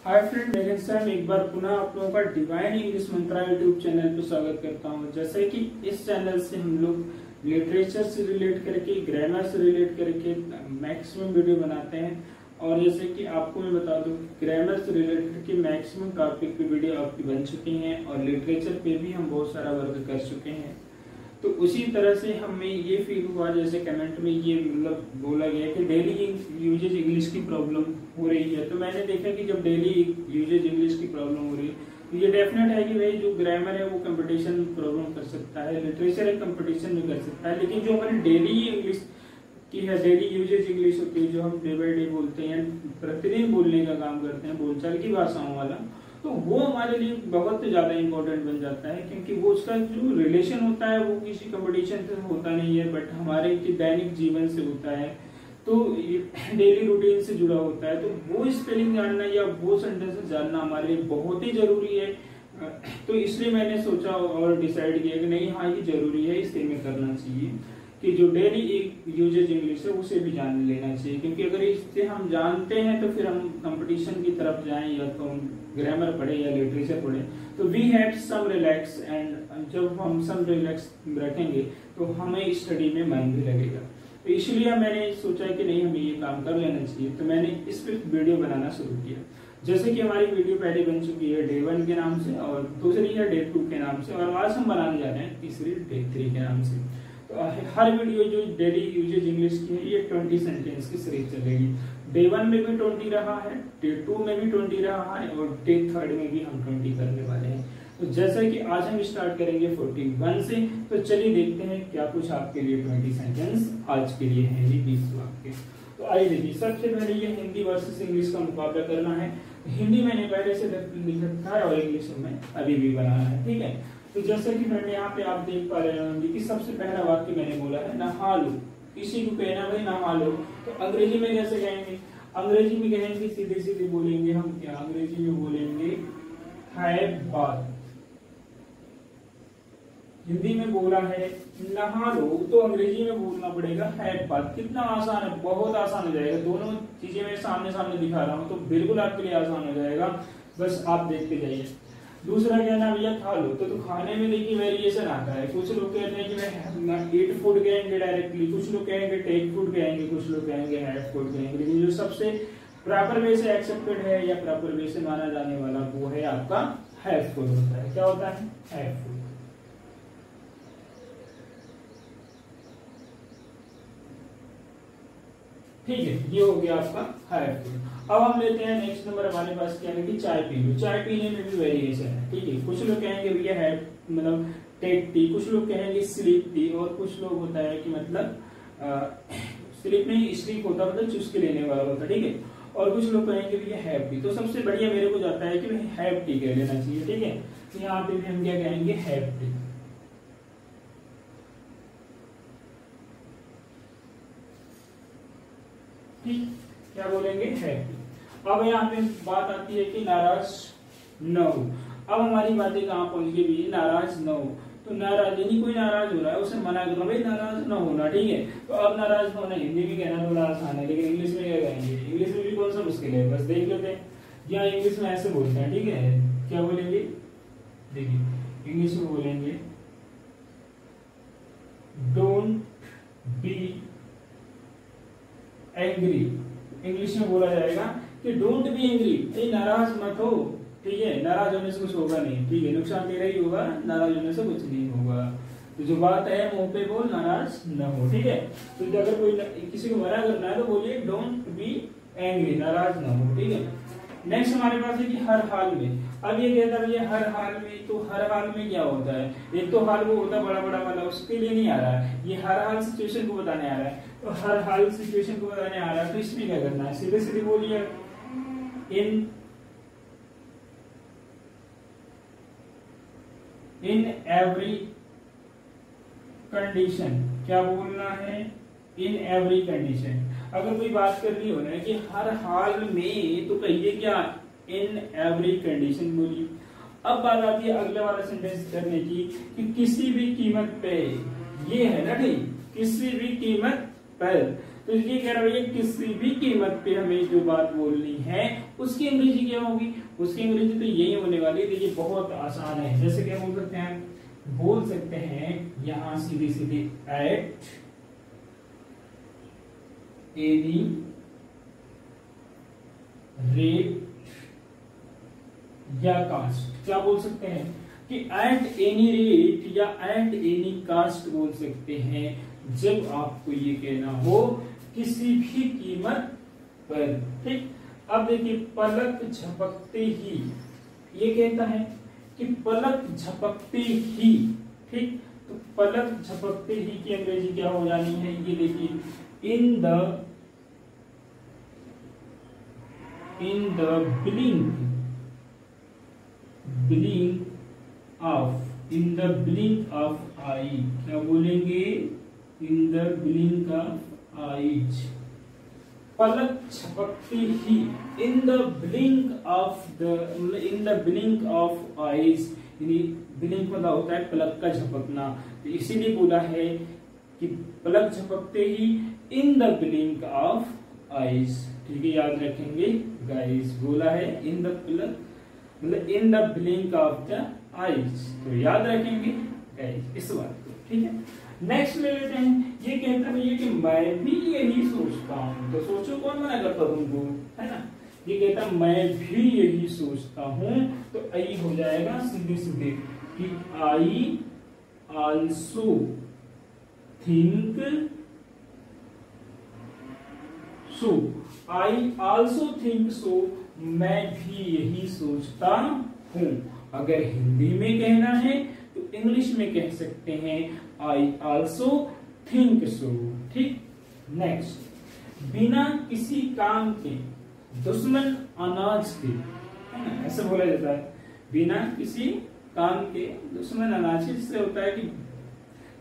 Hi friend, मेरे साथ एक बार पुनः आप लोगों का डिवाइन इंग्लिश मंत्रा यूट्यूब चैनल पर स्वागत करता हूं। जैसे कि इस चैनल से हम लोग लिटरेचर से रिलेट करके, ग्रामर से रिलेट करके मैक्सिमम वीडियो बनाते हैं। और जैसे कि आपको मैं बता दूं, ग्रामर से रिलेट करके मैक्सिमम टॉपिक पे वीडियो आपकी बन चुकी हैं और लिटरेचर पे भी हम बहुत सारा वर्क कर चुके हैं। तो उसी तरह से हमें ये फील हुआ, जैसे कमेंट में ये मतलब बोला गया कि डेली यूजेज इंग्लिश की प्रॉब्लम हो रही है। तो मैंने देखा कि जब डेली यूजेज इंग्लिश की प्रॉब्लम हो रही है तो ये डेफिनेट है कि भाई जो ग्रामर है वो कंपटीशन प्रॉब्लम कर सकता है, लिटरेचर है कंपटीशन भी कर सकता है। लेकिन जो हमारी डेली इंग्लिश की है, डेली यूजेज इंग्लिश होती है, जो हम डे बाई डे बोलते हैं, प्रतिदिन बोलने का काम करते हैं, बोलचाल की भाषाओं वाला, तो वो हमारे लिए बहुत ज्यादा इंपॉर्टेंट बन जाता है। क्योंकि वो उसका जो रिलेशन होता है वो किसी कंपटीशन से होता नहीं है, बट हमारे दैनिक जीवन से होता है, तो डेली रूटीन से जुड़ा होता है। तो वो स्पेलिंग जानना या वो सेंटेंसेस जानना हमारे लिए बहुत ही जरूरी है। तो इसलिए मैंने सोचा और डिसाइड किया कि नहीं, हाँ ये जरूरी है, इसे में करना चाहिए कि जो डेली एक यूजेज इंग्लिश है उसे भी जान लेना चाहिए। क्योंकि अगर इससे हम जानते हैं तो फिर हम कंपटीशन की तरफ जाएं, या तो हम ग्रामर पढ़े या लिटरेचर पढ़े, तो we have some relax. And जब हम सम रिलैक्स रखेंगे तो हमें स्टडी में मन भी लगेगा। तो इसलिए मैंने सोचा कि नहीं, हमें ये काम कर लेना चाहिए। तो मैंने इस पर वीडियो बनाना शुरू किया। जैसे कि हमारी वीडियो पहले बन चुकी है डे 1 के नाम से, और दूसरी है डे 2 के नाम से, और आज हम बनाने जा रहे हैं तीसरी डे 3 के नाम से। तो हर वीडियो जो डेली यूजेज इंग्लिश की है ये 20 सेंटेंस की सीरीज चलेगी। डे 1 में भी 20 रहा है, डे 2 में भी 20 रहा है, और डे 3 में भी हम 20 करने वाले हैं। तो जैसा कि आज हम स्टार्ट करेंगे 41 से, तो चलिए देखते हैं क्या कुछ आपके लिए 20 सेंटेंस आज के लिए है, ये 20 वाक्य। तो आइए देखिए, सबसे पहले ये हिंदी वर्सेस इंग्लिश का मुकाबला करना है। हिंदी मैंने पहले से लिख रखा है और इंग्लिश में अभी भी बनाना है, ठीक है। तो जैसे कि मैंने यहाँ पे आप देख पा रहे होंगे कि सबसे पहला वाक्य मैंने बोला है नहा लो। किसी को कहना भाई नहा लो, तो अंग्रेजी में कैसे कहेंगे? अंग्रेजी में कहेंगे, सीधे सीधे बोलेंगे हम क्या? अंग्रेजी में बोलेंगे हैव बाथ। हिंदी में बोला है नहा लो, तो अंग्रेजी में बोलना पड़ेगा हैव बाथ। कितना आसान है, बहुत आसान हो जाएगा। दोनों चीजें मैं सामने सामने दिखा रहा हूँ तो बिल्कुल आपके लिए आसान हो जाएगा, बस आप देखते जाइए। दूसरा क्या ना भैया खा लो, तो खाने में देखिए वेरिएशन आता है। कुछ लोग कहते हैं कि मैं ईट फूड कहेंगे डायरेक्टली, कुछ लोग कहेंगे टेक फूड कहेंगे, कुछ लोग कहेंगे हैव फूड कहेंगे। लेकिन जो सबसे प्रॉपर वे से एक्सेप्टेड है या प्रॉपर वे से माना जाने वाला वो है आपका हैव फूड होता है। क्या होता है? Have food. ठीक है, ये हो गया आपका हैव फूड। अब हम लेते हैं नेक्स्ट नंबर, हमारे पास क्या है कि चाय पी लो। चाय पीने में भी वेरिएशन है, ठीक है। कुछ लोग कहेंगे भैया हैव मतलब टेक टी, कुछ लोग कहेंगे स्लीप टी, और कुछ लोग होता है कि मतलब स्लीप नहीं, स्लीप होता मतलब चुस के लेने वाला होता, ठीक है। और कुछ लोग कहेंगे भैया हैव टी। तो सबसे बढ़िया मेरे को जाता है कि भाई हैव टी कह लेना चाहिए, ठीक है। तो यहाँ पे भी हम क्या कहेंगे? Have T. ठीक, क्या बोलेंगे? Have T. अब यहाँ पे बात आती है कि नाराज न हो। अब हमारी बातें कहाँ पहुंच गई भी? नाराज न हो। तो नाराज यानी कोई नाराज हो रहा है, उसे मना करना, भाई नाराज न होना, ठीक है। तो अब नाराज न होना हिंदी में कहना थोड़ा आसान है, लेकिन इंग्लिश में क्या कहेंगे? इंग्लिश में भी कौन सा मुश्किल है, बस देख लेते हैं। यहाँ इंग्लिश में ऐसे बोलते हैं, ठीक है। क्या बोलेंगे? देखिए इंग्लिश में बोलेंगे डोंट बी एंग्री। इंग्लिश में बोला जाएगा कि डोंट बी एंग्री, नाराज मत हो, ठीक है। नाराज होने से कुछ होगा नहीं, ठीक है। नुकसान तेरा ही होगा, नाराज होने से कुछ नहीं होगा। तो जो बात है मुंह पे बोल, नाराज न हो, ठीक है। तो अगर कोई किसी को मना करना है तो बोलिए डोंट बी एंग्री, नाराज न हो, ठीक है। नेक्स्ट हमारे पास है कि हर हाल में। अब ये कहता है भैया हर हाल में, तो हर हाल में क्या होता है? एक तो हाल वो होता है बड़ा बड़ा वाला, उसके लिए नहीं आ रहा है, ये हर हाल सिचुएशन को बताने आ रहा है। तो हर हाल सिचुएशन को बताने आ रहा है, तो इसमें क्या करना है? सीधे सीधे बोलिए इन एवरी कंडीशन। क्या बोलना है? In every condition. अगर कोई बात करनी हो ना कि हर हाल में, तो कहिए क्या? इन एवरी कंडीशन बोलिए। अब बात आती है अगले वाला सेंटेंस करने की कि किसी भी कीमत पे। ये है ना, ठीक, किसी भी कीमत पर। तो ये कह रहा है भैया किसी भी कीमत पे हमें जो बात बोलनी है उसकी अंग्रेजी क्या होगी, उसकी अंग्रेजी तो यही होने वाली है। ये बहुत आसान है। जैसे क्या बोल सकते हैं, बोल सकते हैं यहां सीधी सीधी एट एनी रेट या कास्ट। क्या बोल सकते हैं कि एट एनी रेट या एट एनी कास्ट बोल सकते हैं जब आपको ये कहना हो किसी भी कीमत पर। ठीक, अब देखिए पलक झपकते ही, ये कहता है कि पलक झपकते ही। ठीक, तो पलक झपकते ही की अंग्रेजी क्या हो जानी है, ये देखिए in the blink of eye। क्या बोलेंगे, in the blink of eyes, पलक झपकते ही, in the blink of eyes. Blink मतलब होता है पलक का झपकना, तो इसीलिए बोला है कि पलक झपकते ही in the blink of eyes. ठीक है, याद रखेंगे गाइस, बोला है इन द पलक मतलब इन the blink of the eyes, तो याद रखेंगे गाइस इस बात को। ठीक है, नेक्स्ट ले लेते हैं। ये कहता है कि मैं भी यही सोचता हूँ, तो सोचो कौन मना करता तुमको, है ना। ये कहता मैं भी यही सोचता हूँ, तो आई हो जाएगा सीधे सीधे कि I also think so. I also think so, मैं भी यही सोचता हूँ। अगर हिंदी में कहना है तो इंग्लिश में कह सकते हैं आई आल्सो थिंक सो। ठीक, नेक्स्ट, बिना किसी काम के दुश्मन अनाज के, है ना, ऐसे बोला जाता है, बिना किसी काम के दुश्मन अनाज के, जिससे होता है कि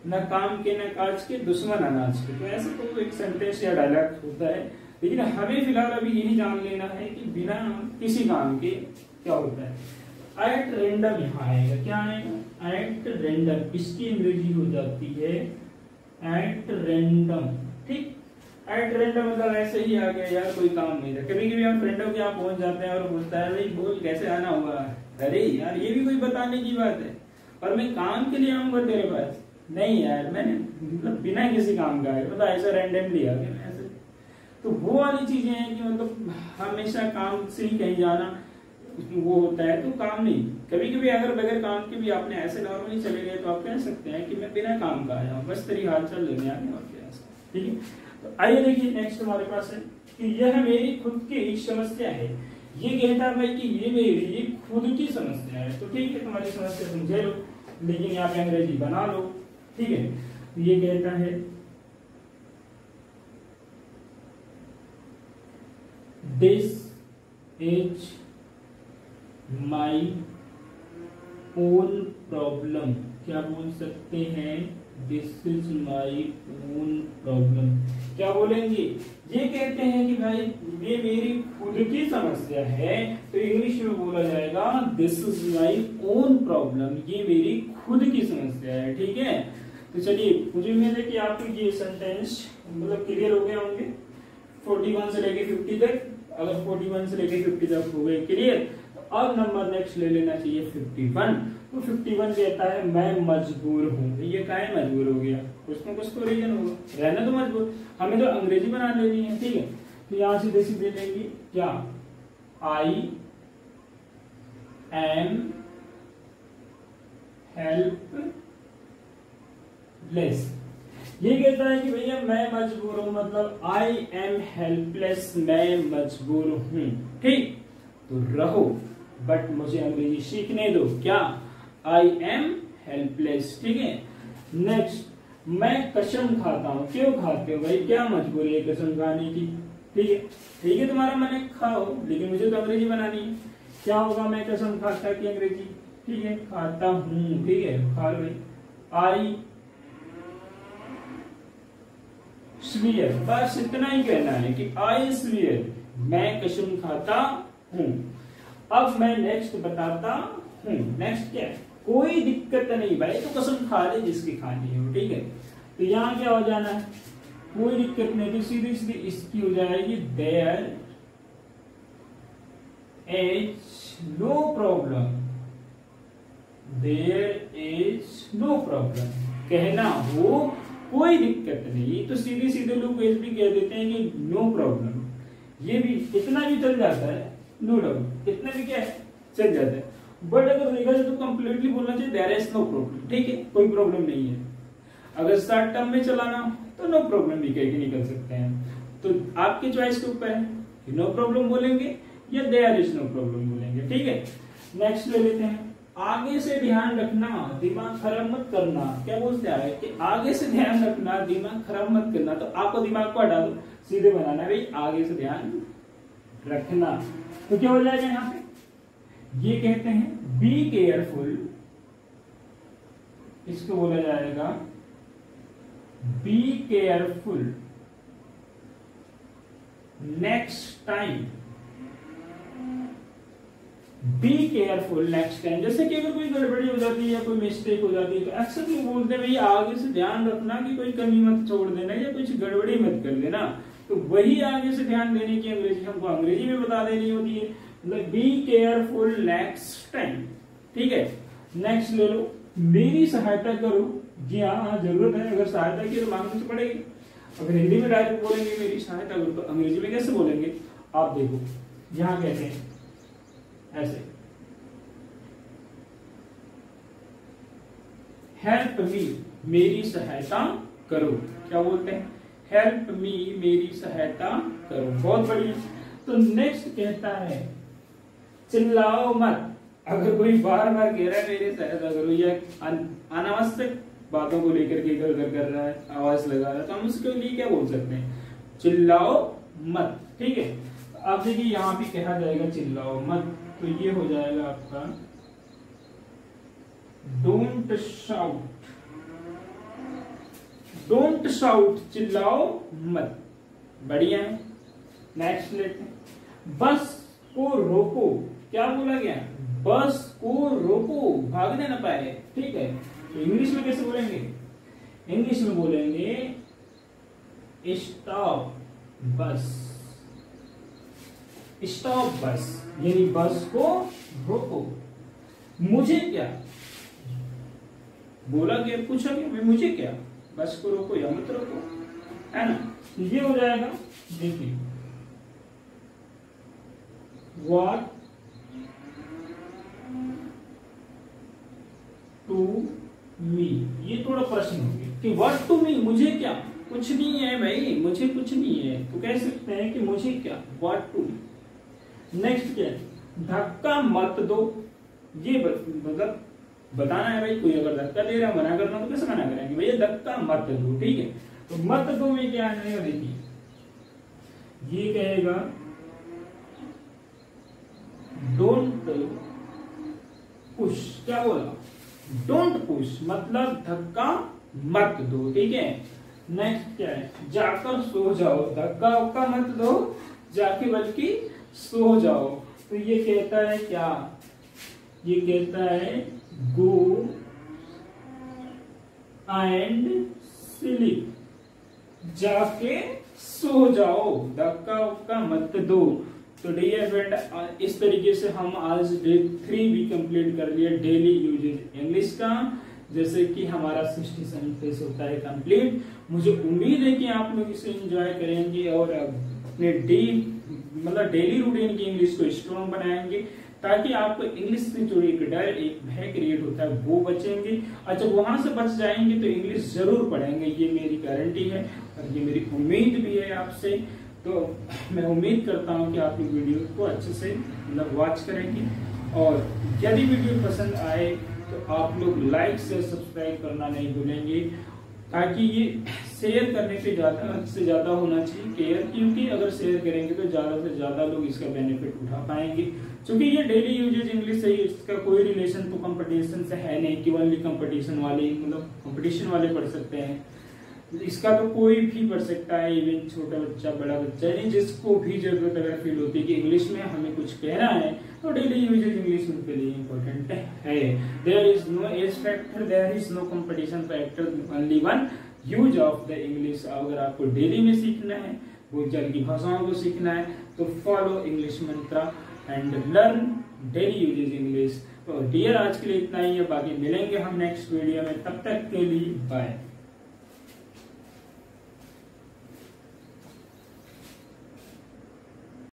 न काम के न काज के दुश्मन अनाज के। तो ऐसे तो एक सेंटेंस या डायलॉग होता है, लेकिन हमें फिलहाल अभी यही जान लेना है कि बिना किसी काम के क्या होता है। एट रेंडम यहाँ आएगा, क्या आएगा, एट रेंडम, इसकी अंग्रेजी हो जाती है एट रेंडम। ठीक, एट रेंडम मतलब ऐसे ही आ गया यार, कोई काम नहीं था। कभी कभी हम फ्रेंडों के यहाँ पहुंच जाते हैं और बोलता है भाई बोल कैसे आना हुआ, अरे यार ये भी कोई बताने की बात है, और मैं काम के लिए आऊंगा तेरे पास, नहीं यार मैंने मतलब बिना किसी काम का है, मतलब ऐसा रैंडमली आ गया ऐसे। तो वो वाली चीजें हैं कि मतलब हमेशा काम से ही कहीं जाना वो होता है, तो काम नहीं। कभी कभी अगर बगैर काम के भी आपने ऐसे नॉर्मली चले गए तो आप कह सकते हैं कि मैं बिना काम का आया हूँ, बस तेरी हाल चाल लेने आ गया और क्या। ठीक है, तो आइए देखिए नेक्स्ट हमारे पास है कि यह मेरी खुद की समस्या है। ये कहता है भाई कि ये मेरी खुद की समस्या है, तो ठीक है तुम्हारी समस्या समझे लो, लेकिन यहाँ पे अंग्रेजी बना लो। ठीक है, तो ये कहता है this is my own problem. क्या बोल सकते हैं, this is my own problem. क्या बोलेंगे, ये कहते हैं कि भाई ये मेरी खुद की समस्या है, तो इंग्लिश में बोला जाएगा this is my own problem, ये मेरी खुद की समस्या है। ठीक है, तो चलिए मुझे उम्मीद है कि आपको ये सेंटेंस मतलब क्लियर हो गए होंगे 41 से लेके 50 तक। अगर 41 से लेके 50 तक हो गए क्लियर, तो अब नंबर नेक्स्ट ले लेना चाहिए 51। तो 51 कहता है मैं मजबूर हूँ। ये काहे मजबूर हो गया, कुछ ना कुछ तो रीजन होगा, रहना तो मजबूर, हमें तो अंग्रेजी बना लेनी है। ठीक है, तो यहाँ सीधे सीधे लेंगे क्या, आई एम हेल्पलेस। ये कहता है कि भैया मैं मजबूर हूं, मतलब आई एम हेल्पलेस, मैं मजबूर हूं। ठीक, तो रहो बट मुझे अंग्रेजी सीखने दो, क्या, आई एम हेल्पलेस। ठीक है, नेक्स्ट, मैं कसम खाता हूं। क्यों खाते हो भाई, क्या मजबूरी है कसम खाने की। ठीक है, ठीक है तुम्हारा मन है खाओ, लेकिन मुझे तो अंग्रेजी बनानी है। क्या होगा, मैं कसम खाता की अंग्रेजी, ठीक है, खाता हूं। ठीक है, खा लो भाई, आई स्वीयर, बस इतना ही कहना है कि आई स्वीयर, मैं कसम खाता हूं। अब मैं नेक्स्ट बताता हूं, नेक्स्ट क्या है, कोई दिक्कत नहीं भाई, तो कसम खा ले जिसकी खानी हो। ठीक है, तो यहाँ क्या हो जाना है, कोई दिक्कत नहीं, तो सीधी सीधी इसकी हो जाएगी there is no problem, there is no problem, कहना हो कोई दिक्कत नहीं। तो सीधे सीधे लोग भी कह देते हैं कि नो प्रॉब्लम, ये भी इतना भी चल जाता है, नो डाउट इतना भी क्या है चल जाता है। बट अगर देखा जाए तो कंप्लीटली बोलना चाहिए देयर इज नो प्रॉब्लम, ठीक है, कोई प्रॉब्लम नहीं है। अगर शॉर्ट टर्म में चलाना तो नो प्रॉब्लम भी कह के निकल सकते हैं। तो आपकी चॉइस के ऊपर है कि नो प्रॉब्लम बोलेंगे या देयर इज नो प्रॉब्लम बोलेंगे, ठीक है। नेक्स्ट ले लेते हैं, आगे से ध्यान रखना, दिमाग खराब मत करना। क्या बोलते हैं कि आगे से ध्यान रखना, दिमाग खराब मत करना। तो आपको दिमाग को हटा दो, सीधे बनाना भाई, आगे से ध्यान रखना। तो क्या हो जाएगा यहाँ पे, ये कहते हैं बी केयरफुल, इसको बोला जाएगा be careful next time, be careful next time. जैसे कि अगर कोई गड़बड़ी हो जाती है या कोई मिस्टेक हो जाती है तो अक्सर लोग बोलते हैं भैया आगे से ध्यान रखना कि कोई कमी मत छोड़ देना या कुछ गड़बड़ी मत कर देना। तो वही आगे से ध्यान देने की अंग्रेजी हमको अंग्रेजी में बता देनी होती है, मतलब बी केयरफुल नेक्स्ट टाइम, ठीक है। नेक्स्ट ले लो, मेरी सहायता करो। जी हाँ, जरूरत है, अगर सहायता की तो मांगनी तो पड़ेगी। अगर हिंदी में डायरेक्ट बोलेंगे मेरी सहायता करो, तो अंग्रेजी में कैसे बोलेंगे, आप देखो यहां कहते हैं ऐसे, हेल्प मी, मेरी सहायता करो। क्या बोलते हैं, हेल्प मी, मेरी सहायता करो। बहुत बढ़िया। तो नेक्स्ट कहता है चिल्लाओ मत। अगर कोई बार बार कह रहा है मेरी सहायता करो या अनावश्यक बातों को लेकर के इधर उधर कर रहा है, आवाज लगा रहा है, तो हम उसके लिए क्या बोल सकते हैं, चिल्लाओ मत, ठीक है। अब देखिए यहाँ भी कहा जाएगा चिल्लाओ मत, तो ये हो जाएगा आपका डोंट शाउट, डोंट शाउट, चिल्लाओ मत। बढ़िया है। नेक्स्ट लेते हैं, बस को रोको। क्या बोला गया, बस को रोको, भागने ना पाए, ठीक है। तो इंग्लिश में कैसे बोलेंगे, इंग्लिश में बोलेंगे स्टॉप बस, स्टॉप बस, यानी बस को रोको। मुझे क्या बोला गया, पूछा गया मुझे क्या, बस को रोको या मत रोको, है ना। ये हो जाएगा, देखिए व्हाट टू मी, ये थोड़ा प्रश्न हो गया कि व्हाट टू मी, मुझे क्या, कुछ नहीं है भाई, मुझे कुछ नहीं है, तो कह सकते हैं कि मुझे क्या, व्हाट टू मी। नेक्स्ट क्या है, धक्का मत दो। ये मतलब बताना है भाई, कोई अगर धक्का दे रहा है मना करना तो कैसे मना करेंगे, भैया धक्का मत दो, ठीक है। तो मत दो में क्या आएगा, देखिए ये कहेगा डोंट पुश। क्या बोला, डोंट पुश, मतलब धक्का मत दो, ठीक है। नेक्स्ट क्या है, जाकर सो जाओ। धक्का उक्का मत दो, जाके बल्कि सो जाओ। तो ये कहता है क्या, ये कहता है गो एंड स्लीप, जाके सो जाओ, धक्का उक्का मत दो। तो डियर फ्रेंड, इस तरीके से हम आज डे 3 भी कंप्लीट कर लिया डेली यूजेज इंग्लिश का, जैसे कि हमारा 67 पेज होता है कंप्लीट। मुझे उम्मीद है कि आप लोग इसे एंजॉय करेंगे और अपने डेली रूटीन की इंग्लिश को स्ट्रॉन्ग बनाएंगे, ताकि आपको इंग्लिश से जो एक डर, एक भय क्रिएट होता है वो बचेंगे। और जब वहां से बच जाएंगे तो इंग्लिश जरूर पढ़ेंगे, ये मेरी गारंटी है और ये मेरी उम्मीद भी है आपसे। तो मैं उम्मीद करता हूं कि आप लोग वीडियो को अच्छे से मतलब वॉच करेंगे, और यदि वीडियो पसंद आए तो आप लोग लाइक से सब्सक्राइब करना नहीं भूलेंगे, ताकि ये शेयर करने पे ज्यादा से ज्यादा होना चाहिए केयर, क्योंकि अगर शेयर करेंगे तो ज्यादा से ज्यादा लोग इसका बेनिफिट उठा पाएंगे। क्योंकि ये डेली यूजेज इंग्लिश है, इसका कोई रिलेशन तो कंपटीशन से है नहीं कि ओनली कंपटीशन वाले, मतलब कंपटीशन वाले पढ़ सकते हैं, इसका तो कोई भी पढ़ सकता है, इवन छोटा बच्चा बड़ा बच्चा, यानी जिसको भी जरूरत अगर फील होती है कि इंग्लिश में हमें कुछ कहना है तो डेली यूजेज इंग्लिश उनके लिए इम्पोर्टेंट है। There is no age factor, there is no competition factor, only one use of the English. अगर आपको डेली में सीखना है, भूलचाल की भाषाओं को सीखना है, तो फॉलो इंग्लिश मंत्रा and learn daily usages English. तो डियर, आज के लिए इतना ही है, बाकी मिलेंगे हम नेक्स्ट वीडियो में, तब तक के लिए बाय।